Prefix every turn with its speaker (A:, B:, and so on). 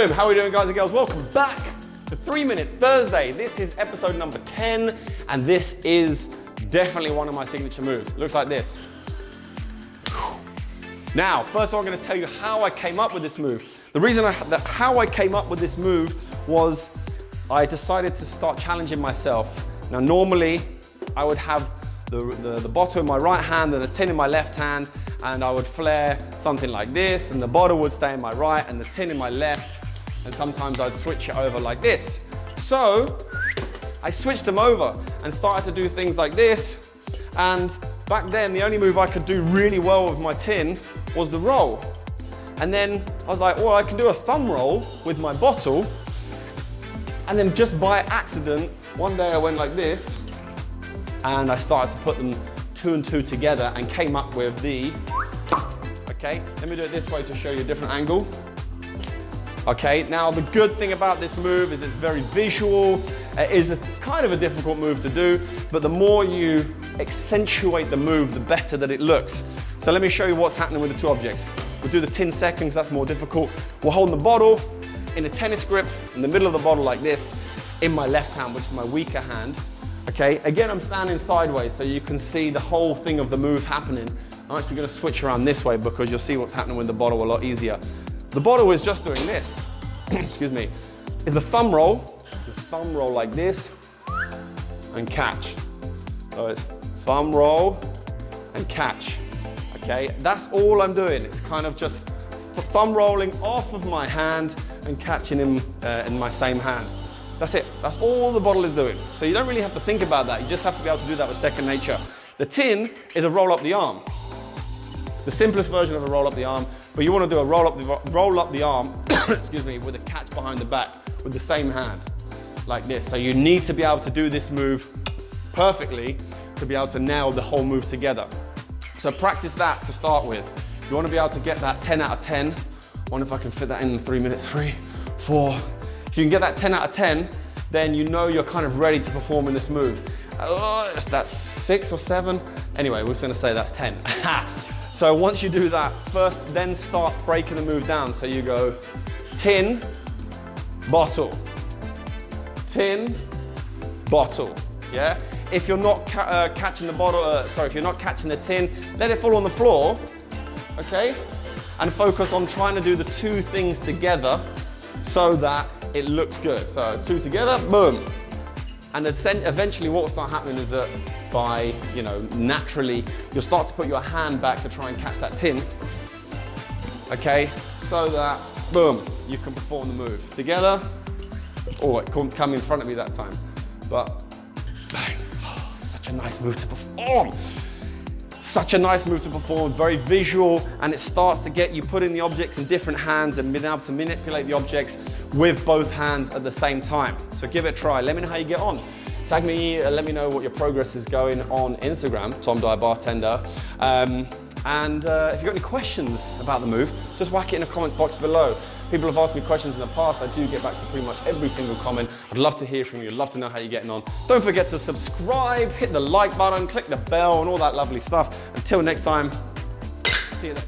A: Boom, how are we doing, guys and girls? Welcome back to 3 Minute Thursday. This is episode number 10, and this is definitely one of my signature moves. It looks like this. Now, first of all, I'm gonna tell you how I came up with this move. The reason how I came up with this move was I decided to start challenging myself. Now, normally, I would have the bottle in my right hand and a tin in my left hand, and I would flare something like this, and the bottle would stay in my right and the tin in my left, and sometimes I'd switch it over like this. So I switched them over and started to do things like this, and back then the only move I could do really well with my tin was the roll. And then I was like, well, I can do a thumb roll with my bottle, and then just by accident, one day I went like this, and I started to put them two and two together and came up with the, okay, let me do it this way to show you a different angle. Okay, now the good thing about this move is it's very visual. It is kind of a difficult move to do, but the more you accentuate the move, the better that it looks. So let me show you what's happening with the two objects. We'll do the tin second because that's more difficult. We're holding the bottle in a tennis grip in the middle of the bottle like this in my left hand, which is my weaker hand. Okay, again, I'm standing sideways so you can see the whole thing of the move happening. I'm actually going to switch around this way because you'll see what's happening with the bottle a lot easier. The bottle is just doing this, excuse me, is the thumb roll. It's a thumb roll like this and catch. So it's thumb roll and catch. Okay, that's all I'm doing. It's kind of just thumb rolling off of my hand and catching him in my same hand. That's it. That's all the bottle is doing. So you don't really have to think about that. You just have to be able to do that with second nature. The tin is a roll up the arm. The simplest version of a roll up the arm, but you want to do a roll up the arm, excuse me, with a catch behind the back with the same hand, like this. So you need to be able to do this move perfectly to be able to nail the whole move together. So practice that to start with. You want to be able to get that 10 out of 10. I wonder if I can fit that in 3 minutes. 3, 4. If you can get that 10 out of 10, then you know you're kind of ready to perform in this move. That's 6 or 7. Anyway, we're just gonna say that's 10. So once you do that, first then start breaking the move down. So you go tin, bottle, tin, bottle, yeah? If you're not catching the bottle, if you're not catching the tin, let it fall on the floor, okay? And focus on trying to do the two things together so that it looks good. So two together, boom. And eventually what will start happening is that by, naturally, you'll start to put your hand back to try and catch that tin, okay? So that, boom, you can perform the move. Together, oh, it couldn't come in front of me that time, but bang. Oh, such a nice move to perform. Such a nice move to perform, very visual, and it starts to get you putting the objects in different hands and being able to manipulate the objects with both hands at the same time. So give it a try. Let me know how you get on. Tag me, let me know what your progress is going on Instagram, Tom Dyer Bartender. And if you've got any questions about the move, just whack it in the comments box below. People have asked me questions in the past. I do get back to pretty much every single comment. I'd love to hear from you. I'd love to know how you're getting on. Don't forget to subscribe, hit the like button, click the bell, and all that lovely stuff. Until next time, see you then.